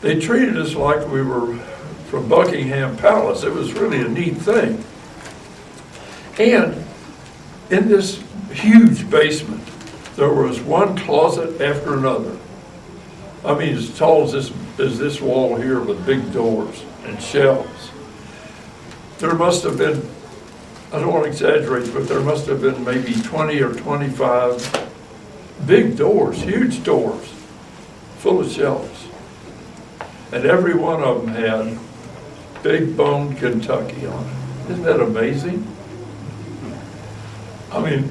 they treated us like we were from Buckingham Palace. It was really a neat thing. And in this huge basement, there was one closet after another. I mean, as tall as this wall here with big doors and shelves. There must have been, I don't want to exaggerate, but there must have been maybe 20 or 25 big doors, huge doors, full of shelves. And every one of them had Big Bone, Kentucky on it. Isn't that amazing? I mean,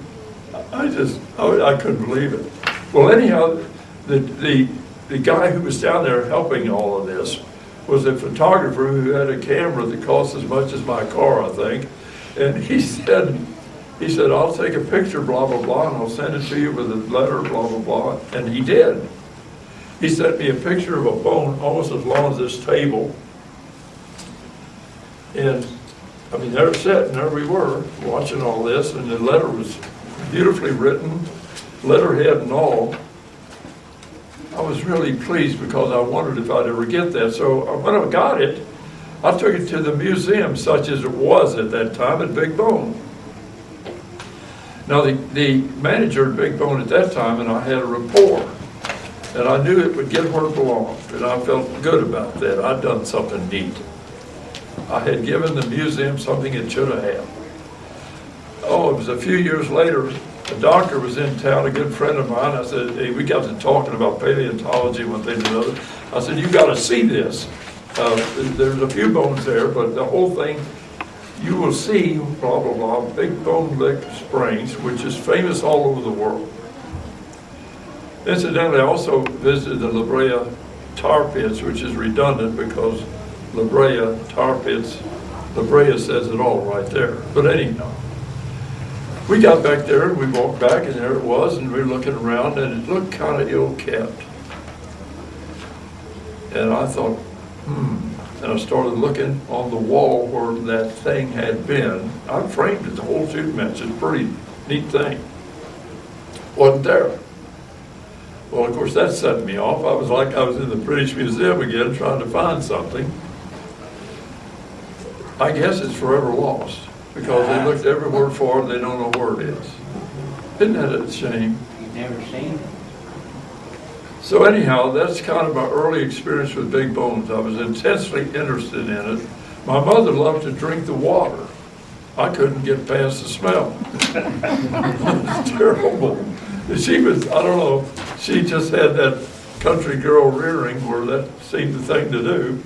I couldn't believe it. Well, anyhow, the guy who was down there helping all of this was a photographer who had a camera that cost as much as my car, I think. And he said, I'll take a picture, blah, blah, blah, and I'll send it to you with a letter, blah, blah, blah. And he did. He sent me a picture of a bone almost as long as this table. And I mean, there we were, watching all this, and the letter was beautifully written, letterhead and all. I was really pleased because I wondered if I'd ever get that. So when I got it, I took it to the museum, such as it was at that time, at Big Bone. Now, the manager at Big Bone at that time and I had a rapport, and I knew it would get where it belonged, and I felt good about that. I'd done something neat. I had given the museum something it should have had. Oh, it was a few years later, a doctor was in town, a good friend of mine. I said, hey, we got to talking about paleontology, one thing and another. I said, you got to see this. There's a few bones there, but the whole thing, you will see, blah, blah, blah, Big Bone Lick Springs, which is famous all over the world. Incidentally, I also visited the La Brea tar pits, which is redundant because La Brea tar pits, La Brea says it all right there. But anyhow, we got back there and we walked back and there it was, and we were looking around and it looked kind of ill-kept. And I thought, and I started looking on the wall where that thing had been. I framed it, the whole 2 minutes. It's a pretty neat thing. Wasn't there. Well, of course, that set me off. I was like I was in the British Museum again trying to find something. I guess it's forever lost because they looked everywhere for it and they don't know where it is. Isn't that a shame? You've never seen it? So anyhow, that's kind of my early experience with big bones. I was intensely interested in it. My mother loved to drink the water. I couldn't get past the smell. It was terrible. She was, I don't know, she just had that country girl rearing where that seemed the thing to do.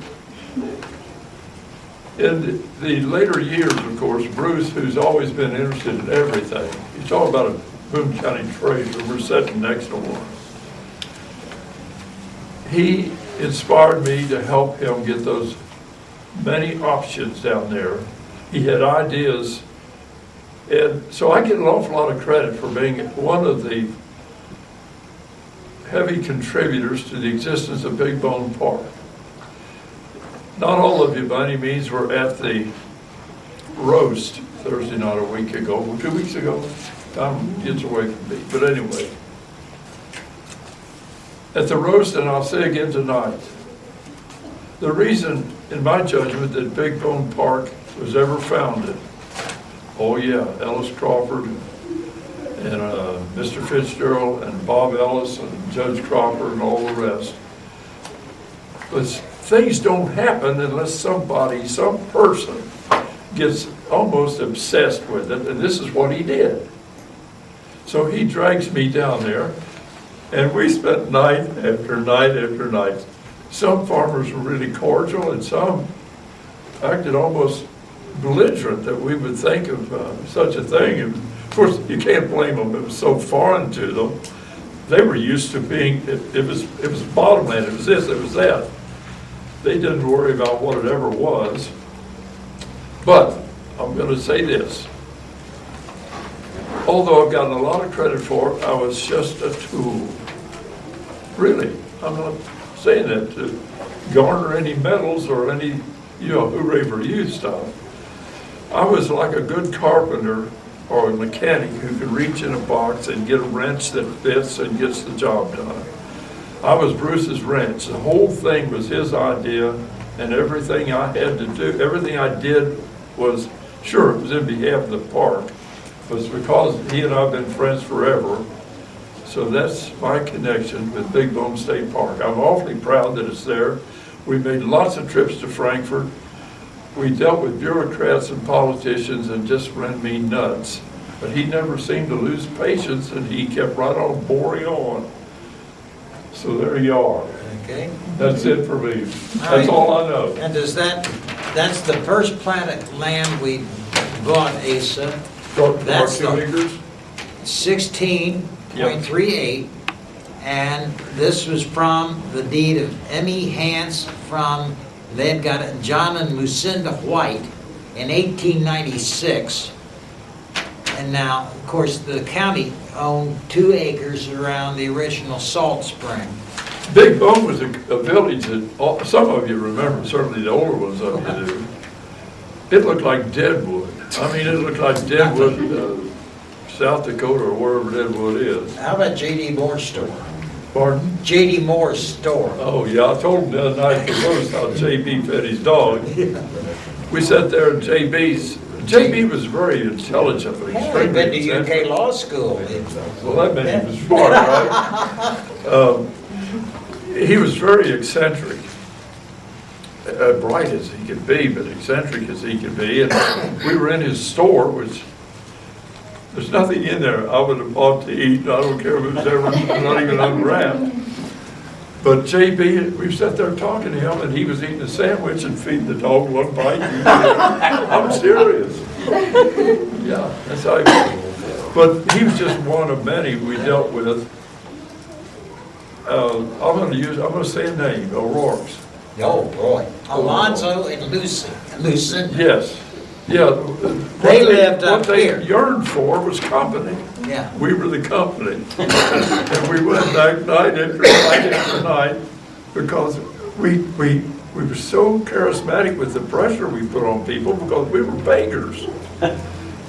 In the later years, of course, Bruce, who's always been interested in everything, you talk about a Boone County treasure, we're sitting next to one. He inspired me to help him get those many options down there. He had ideas, and so I get an awful lot of credit for being one of the heavy contributors to the existence of Big Bone Park. Not all of you by any means were at the roast Thursday night a week ago, 2 weeks ago. Time gets away from me, but anyway. At the roast, and I'll say again tonight, the reason, in my judgment, that Big Bone Park was ever founded, oh yeah, Ellis Crawford and Mr. Fitzgerald and Bob Ellis and Judge Cropper and all the rest, but things don't happen unless somebody, some person, gets almost obsessed with it, and this is what he did. So he drags me down there, and we spent night after night after night. Some farmers were really cordial, and some acted almost belligerent that we would think of such a thing. And of course, you can't blame them. It was so foreign to them. They were used to being, it was bottomland, it was this, it was that. They didn't worry about what it ever was. But I'm going to say this. Although I've gotten a lot of credit for it, I was just a tool. Really, I'm not saying that to garner any medals or any, hooray for you stuff. I was like a good carpenter or a mechanic who could reach in a box and get a wrench that fits and gets the job done. I was Bruce's ranch. The whole thing was his idea, and everything I had to do, everything I did was, sure, it was in behalf of the park, but it's because he and I have been friends forever. So that's my connection with Big Boone State Park. I'm awfully proud that it's there. We made lots of trips to Frankfurt. We dealt with bureaucrats and politicians and just ran me nuts. But he never seemed to lose patience, and he kept right on boring on. So there you are. Okay. That's it for me. That's all I know. And that's the first plat of land we bought, Asa. That's the 16.38. And this was from the deed of M.E. Hance from, they had got it, John and Lucinda White in 1896. And now, of course, the county owned 2 acres around the original salt spring. Big Boone was a village that some of you remember, certainly the older ones of you do. It looked like Deadwood. I mean, it looked like Deadwood, South Dakota, or wherever Deadwood is. How about J.D. Moore's store? Pardon? J.D. Moore's store. Oh, yeah, I told him the other night to notice how J.B. fed his dog. We sat there at J.B.'s. J.B. was very intelligent, but Hey, been to eccentric. UK law school. Well, that meant he was smart, right? He was very eccentric, bright as he could be, but eccentric as he could be. And we were in his store, which there's nothing in there I would have bought to eat. I don't care if it was ever not even unwrapped. But JB, we sat there talking to him, and he was eating a sandwich and feeding the dog one bite. I'm serious. Yeah, that's how he was. But he was just one of many we dealt with. I'm going to say a name, O'Rourke's. Oh, boy. Alonzo and Lucinda. Yes. Yeah. They lived up here. What they yearned for was company. Yeah. We were the company. And we went back night after night because we were so charismatic with the pressure we put on people because we were beggars.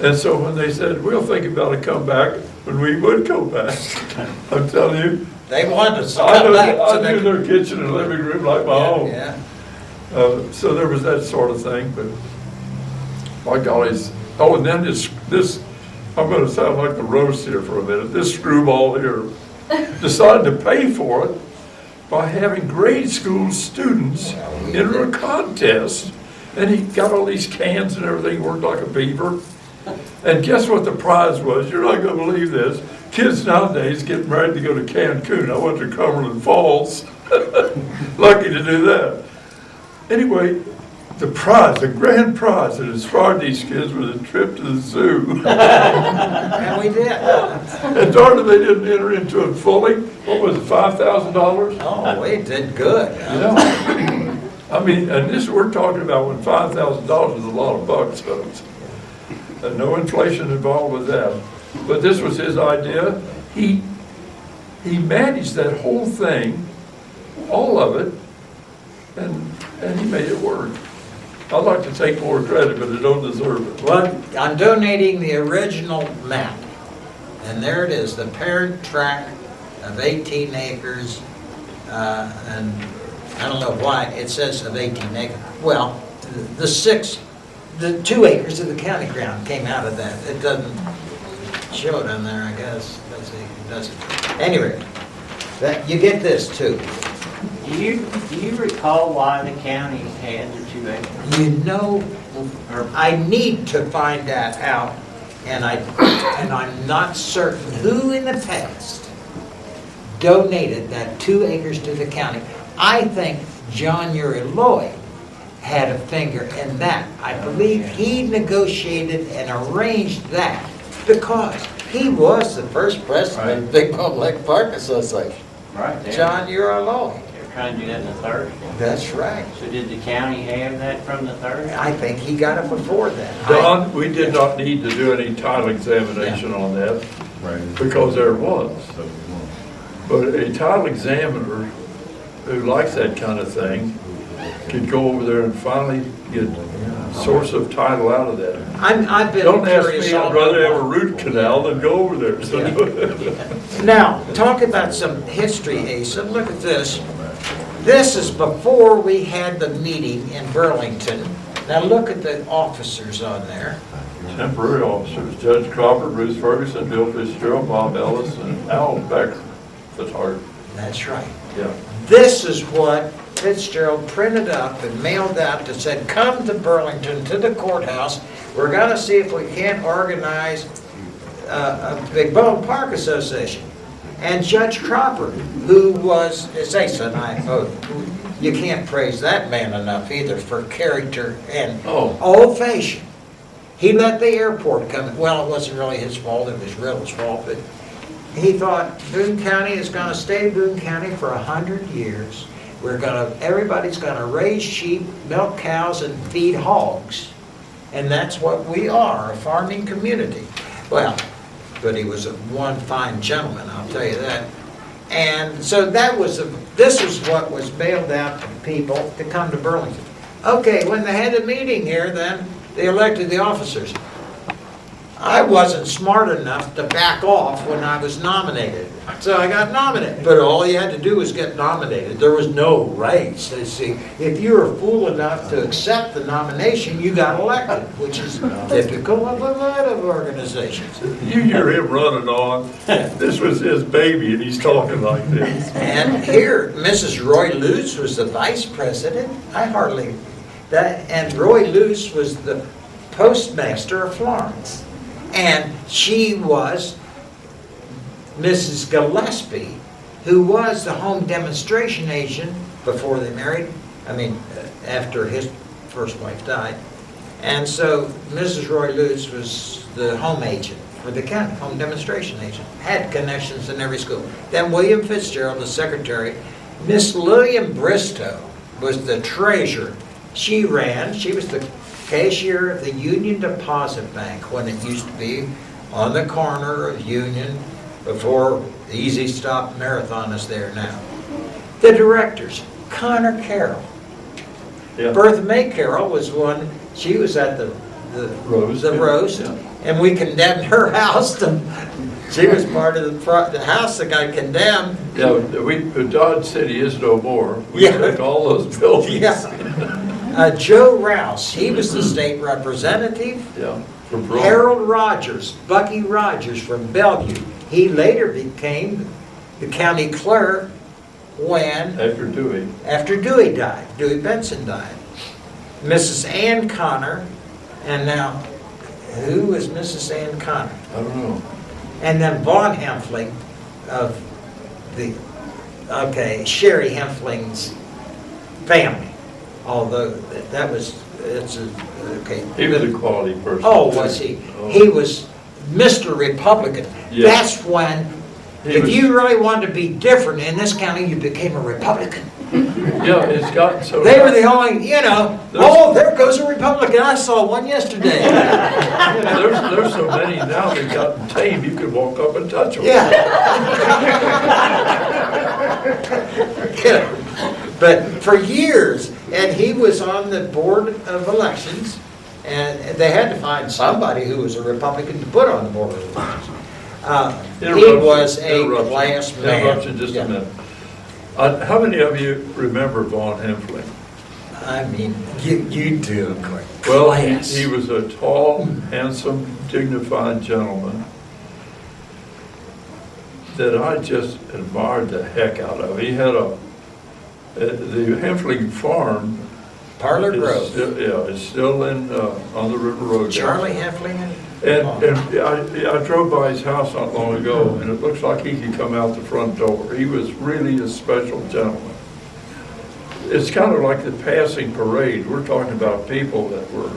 And so when they said, we'll think about a comeback, when we would come back, I'm telling you, They wanted us to come back. I knew their kitchen and living room like my own. Yeah. So there was that sort of thing, but my gollies. Oh, and then this, I'm going to sound like the roast here for a minute. This screwball here decided to pay for it by having grade school students enter a contest. And he got all these cans and everything, worked like a beaver. And guess what the prize was? You're not going to believe this. Kids nowadays get married to go to Cancun. I went to Cumberland Falls. Lucky to do that. Anyway, the prize, the grand prize that inspired these kids was a trip to the zoo. And we did. And darn it, they didn't enter into it fully. What was it, $5,000? Oh, we did good. Yeah. I mean, and this we're talking about when $5,000 is a lot of bucks, folks. And no inflation involved with that. But this was his idea. He managed that whole thing, all of it, and he made it work. I'd like to take more credit, but I don't deserve it. Well, I'm donating the original map. And there it is, the parent tract of 18 acres. And I don't know why it says of 18 acres. Well, the 2 acres of the county ground came out of that. It doesn't show it on there, I guess. Let's see, it doesn't. Anyway, you get this too. Do you recall why the county had the 2 acres? You know, I need to find that out, and I'm not certain who in the past donated that 2 acres to the county. I think John Uri Lloyd had a finger in that. I believe he negotiated and arranged that because he was the first president of the Big Bone Lake Park Association. Right there. John Uri Lloyd. They were trying to do that in the 30s. That's right. So did the county have that from the 30s? I think he got it before that. Don, we did not need to do any title examination on that because there was. But a title examiner who likes that kind of thing could go over there and finally get source of title out of that. I've been Don't ask curious. me, I'd rather have a root canal than go over there. So Now, talk about some history, Asa. Look at this. This is before we had the meeting in Burlington. Now look at the officers on there. Temporary officers, Judge Crawford, Ruth Ferguson, Bill Fitzgerald, Bob Ellis, and Al Becker. Photographer. That's right. Yeah. This is what Fitzgerald printed up and mailed out that said, come to Burlington, to the courthouse. We're gonna see if we can't organize a Big Bone Park Association. And Judge Cropper, who was, as Asa and I both, you can't praise that man enough either for character and old fashioned. He let the airport come, well, it wasn't really his fault, it was Riddle's fault, but he thought Boone County is gonna stay Boone County for 100 years. Everybody's gonna raise sheep, milk cows, and feed hogs. And that's what we are, a farming community. Well, but he was one fine gentleman, I'll tell you that. And so this is what was mailed out to people to come to Burlington. Okay, when they had the meeting here, then they elected the officers. I wasn't smart enough to back off when I was nominated. So I got nominated. But all you had to do was get nominated. There was no race. You see, if you were fool enough to accept the nomination, you got elected, which is typical of a lot of organizations. You hear him running on. This was his baby, and he's talking like this. And here, Mrs. Roy Luce was the vice president. And Roy Luce was the postmaster of Florence. And she was Mrs. Gillespie, who was the home demonstration agent before they married. After his first wife died. And so Mrs. Roy Luce was the home agent for the county, home demonstration agent. Had connections in every school. Then William Fitzgerald, the secretary. Miss Lillian Bristow was the treasurer. She was the cashier of the Union Deposit Bank when it used to be on the corner of Union before the Easy Stop Marathon is there now. The directors, Connor Carroll. Yeah. Bertha May Carroll was one, she was at the roast, yeah. And we condemned her house. She was part of the house that got condemned. Yeah, Dodge City is no more. We took all those buildings. Yeah. Joe Rouse, he was the state representative. Yeah. Harold Rogers, Bucky Rogers from Bellevue. He later became the county clerk after Dewey died. Dewey Benson died. Mrs. Ann Connor, and now, who was Mrs. Ann Connor? I don't know. And then Vaughn Hempfling of Sherry Hempfling's family. Although He was a quality person. Oh, was he? Oh. He was Mr. Republican. Yeah. That's when, if you really wanted to be different in this county, you became a Republican. Yeah, it's gotten so. They were the only, there goes a Republican. I saw one yesterday. There's so many now they've gotten tame, you could walk up and touch them. Yeah. But for years, and he was on the board of elections, and they had to find somebody who was a Republican to put on the board of elections. He was a class man. Interruption just a minute. How many of you remember Vaughn Hempfling? You do. Well, he was a tall, handsome, dignified gentleman that I just admired the heck out of. He had the Hempfling farm. Parlor Grove. It's still on the River Road. Charlie Hempfling. And I drove by his house not long ago, and it looks like he could come out the front door. He was really a special gentleman. It's kind of like the passing parade. We're talking about people that were